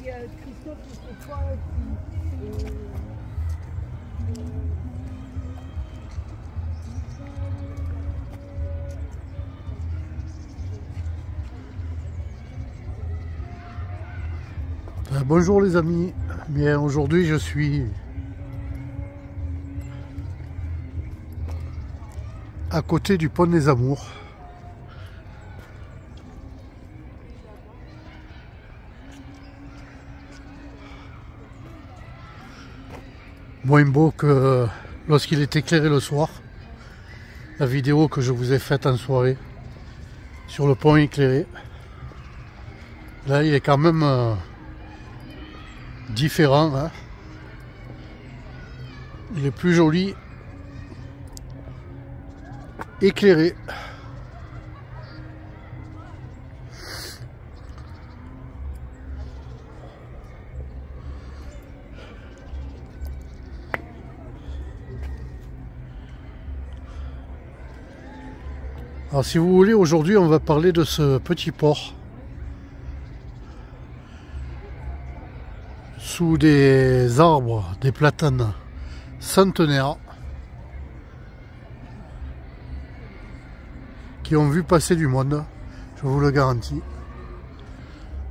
Christophe, c'est toi qui... Bonjour les amis, bien aujourd'hui je suis à côté du pont des Amours. Moins beau que lorsqu'il est éclairé le soir. La vidéo que je vous ai faite en soirée sur le pont éclairé. Là il est quand même différent, hein. Il est plus joli, éclairé. Alors si vous voulez, aujourd'hui on va parler de ce petit port sous des arbres, des platanes centenaires qui ont vu passer du monde, je vous le garantis.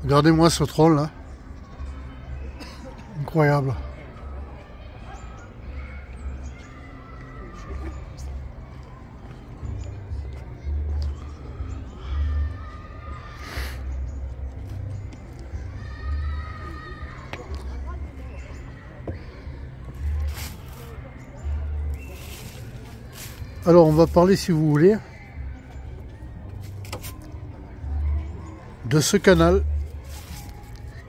Regardez-moi ce tronc là, incroyable. Alors on va parler, si vous voulez, de ce canal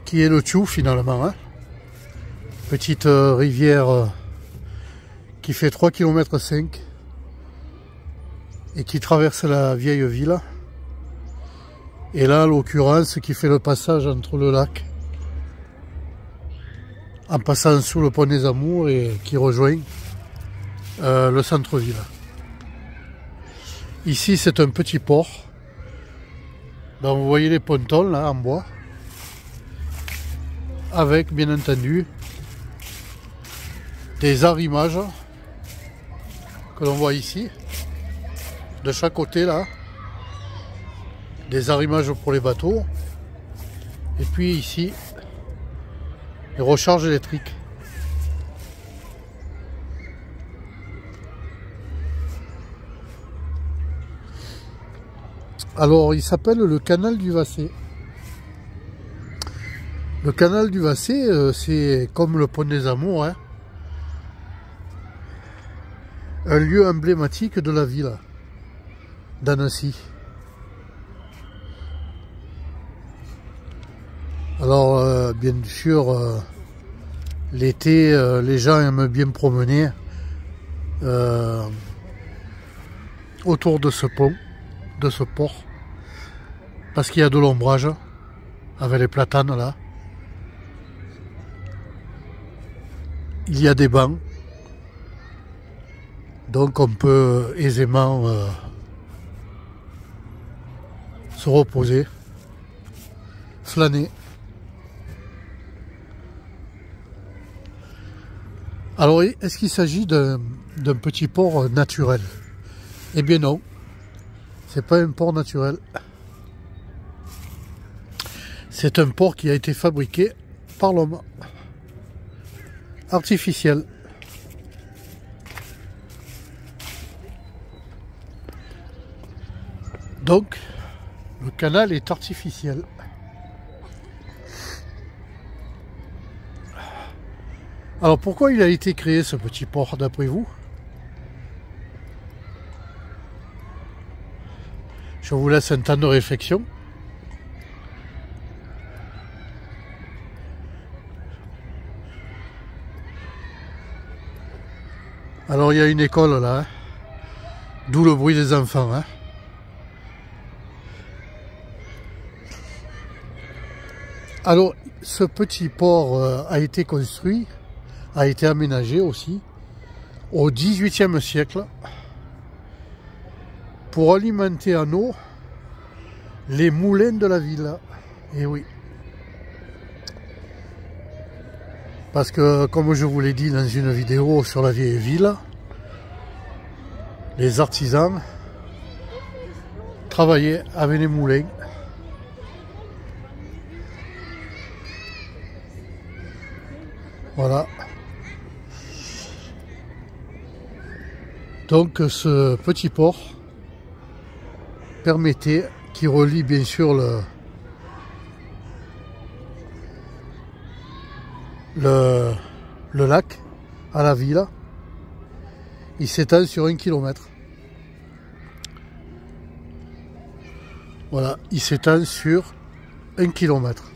qui est le Thiou finalement, hein. Petite rivière qui fait 3,5 km et qui traverse la vieille ville. Et là, en l'occurrence, qui fait le passage entre le lac en passant sous le pont des Amours et qui rejoint le centre-ville. Ici, c'est un petit port. Donc, vous voyez les pontons là en bois, avec bien entendu des arrimages que l'on voit ici, de chaque côté là, des arrimages pour les bateaux, et puis ici, les recharges électriques. Alors, il s'appelle le canal du Vassé. Le canal du Vassé, c'est comme le pont des Amours, hein, un lieu emblématique de la ville d'Annecy. Alors, bien sûr, l'été, les gens aiment bien promener autour de ce pont, de ce port, parce qu'il y a de l'ombrage avec les platanes là. Il y a des bancs, donc on peut aisément se reposer, flâner. Alors, est-ce qu'il s'agit d'un petit port naturel? Eh bien non, c'est pas un port naturel. C'est un port qui a été fabriqué par l'homme, artificiel. Donc, le canal est artificiel. Alors, pourquoi il a été créé ce petit port, d'après vous? Je vous laisse un temps de réflexion. Alors, il y a une école là, hein, d'où le bruit des enfants, hein. Alors, ce petit port a été construit, a été aménagé aussi au XVIIIe siècle pour alimenter en eau les moulins de la ville. Et oui. Parce que, comme je vous l'ai dit dans une vidéo sur la vieille ville, les artisans travaillaient avec les moulins. Voilà. Donc ce petit port permettait, qui relie bien sûr le lac à la ville, il s'étend sur 1 kilomètre. Voilà, il s'étend sur 1 kilomètre.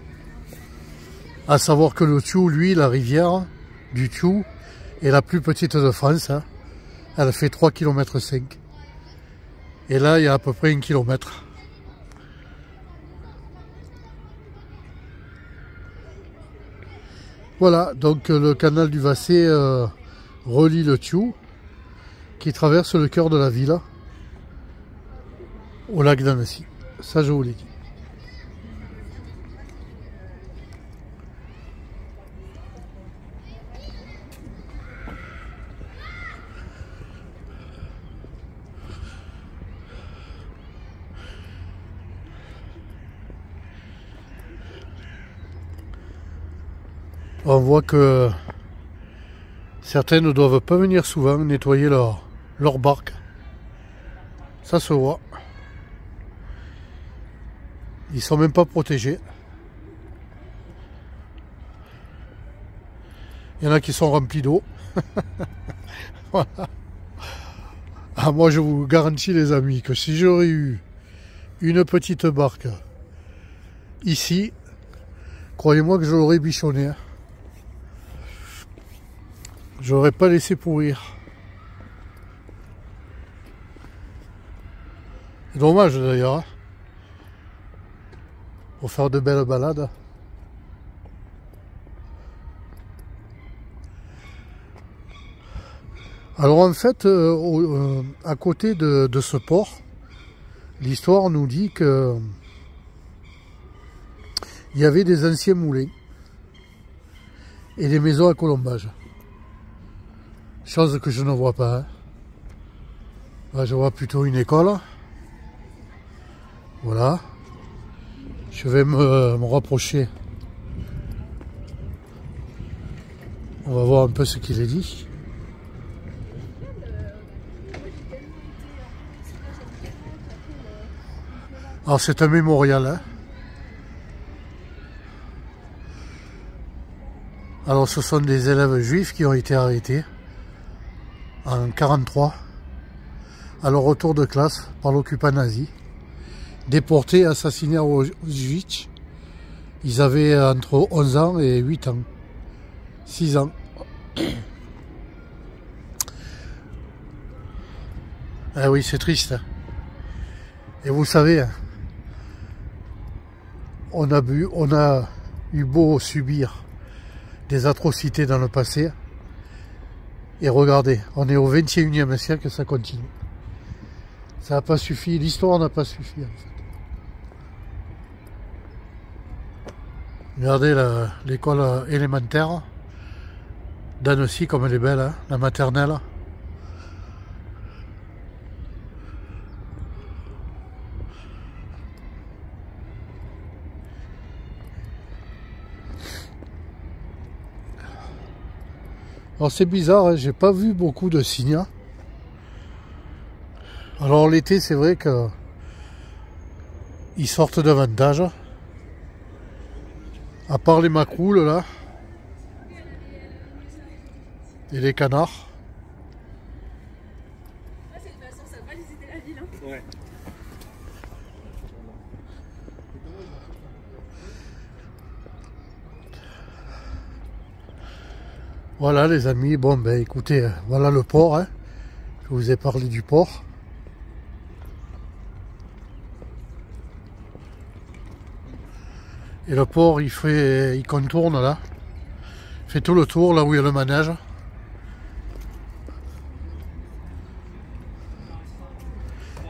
À savoir que le Thiou, lui, la rivière du Thiou, est la plus petite de France. Hein. Elle fait 3,5 km. Et là, il y a à peu près 1 kilomètre. Voilà, donc le canal du Vassé relie le Thiou, qui traverse le cœur de la ville, au lac d'Annecy. Ça, je vous l'ai dit. On voit que certains ne doivent pas venir souvent nettoyer leur barque. Ça se voit. Ils sont même pas protégés. Il y en a qui sont remplis d'eau. Voilà. Ah, moi je vous garantis les amis que si j'aurais eu une petite barque ici, croyez-moi que je l'aurais bichonné. Hein. Je l'aurais pas laissé pourrir. C'est dommage d'ailleurs. Hein. Pour faire de belles balades. Alors en fait, à côté de ce port, l'histoire nous dit que il y avait des anciens moulins et des maisons à colombage. Chose que je ne vois pas. Hein. Là, je vois plutôt une école. Voilà. Je vais me rapprocher. On va voir un peu ce qu'il est dit. Alors c'est un mémorial. Hein. Alors ce sont des élèves juifs qui ont été arrêtés en 1943 à leur retour de classe par l'occupant nazi. Déportés, assassinés à Auschwitz. Ils avaient entre 11 ans et 8 ans. 6 ans. Ah oui, c'est triste. Et vous savez, on a eu beau subir des atrocités dans le passé. Et regardez, on est au 21e siècle, ça continue. Ça n'a pas suffi, l'histoire n'a pas suffi en fait. Regardez l'école élémentaire d'Annecy, comme elle est belle, hein, la maternelle. Alors c'est bizarre, hein, j'ai pas vu beaucoup de signes. Alors l'été, c'est vrai que ils sortent davantage. À part les macroules là. Et les canards. Ah, c'est une façon sympa de visiter la ville. Hein. Ouais. Voilà les amis, bon ben écoutez, voilà le port. Hein. Je vous ai parlé du port. Et le port, il contourne là. Il fait tout le tour là où il y a le manège.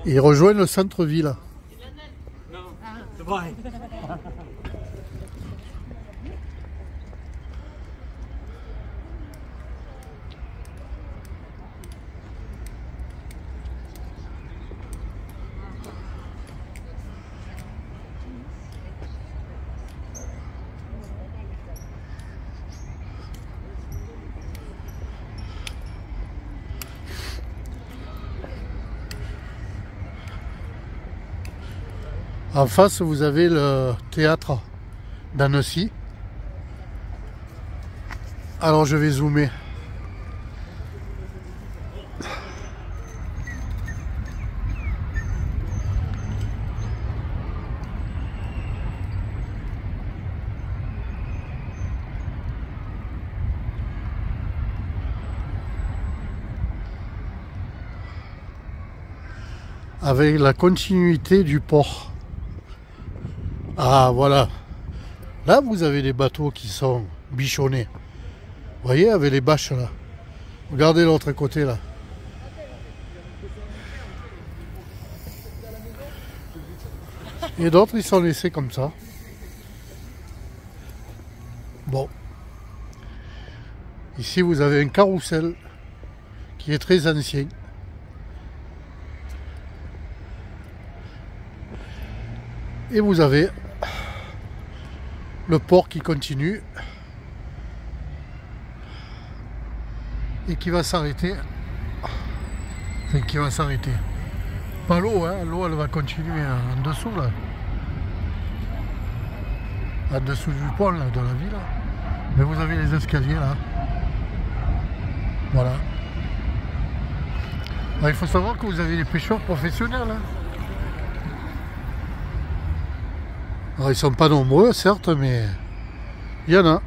Et il rejoint le centre-ville. Non, c'est vrai. En face, vous avez le théâtre d'Annecy. Alors je vais zoomer. Avec la continuité du port. Ah voilà. Là vous avez des bateaux qui sont bichonnés. Vous voyez, avec les bâches là. Regardez l'autre côté là. Et d'autres ils sont laissés comme ça. Bon. Ici vous avez un carrousel qui est très ancien. Et vous avez le port qui continue et qui va s'arrêter. Enfin, qui va s'arrêter. Pas l'eau, hein. L'eau elle va continuer en dessous là. En dessous du pont là, de la ville. Mais vous avez les escaliers là. Voilà. Alors, il faut savoir que vous avez les pêcheurs professionnels. Hein. Alors, ils sont pas nombreux, certes, mais il y en a.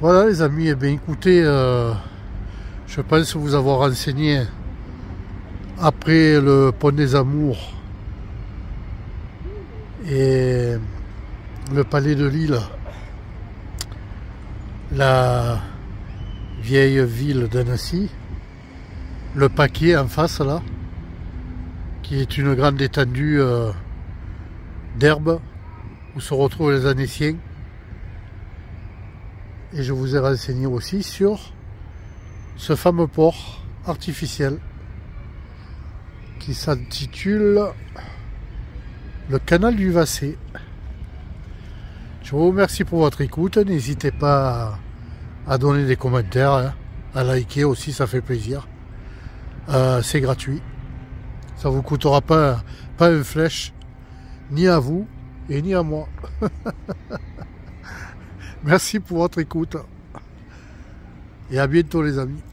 Voilà les amis, eh bien écoutez, je pense vous avoir renseigné après le pont des Amours et le palais de Lille, la vieille ville d'Annecy, le Paquier en face là, qui est une grande étendue d'herbe où se retrouvent les Annéciens. Et je vous ai renseigné aussi sur ce fameux port artificiel qui s'intitule le canal du Vassé. Je vous remercie pour votre écoute. N'hésitez pas à donner des commentaires, hein, à liker aussi, ça fait plaisir. C'est gratuit. Ça ne vous coûtera pas une flèche, ni à vous et ni à moi. Merci pour votre écoute. Et à bientôt les amis.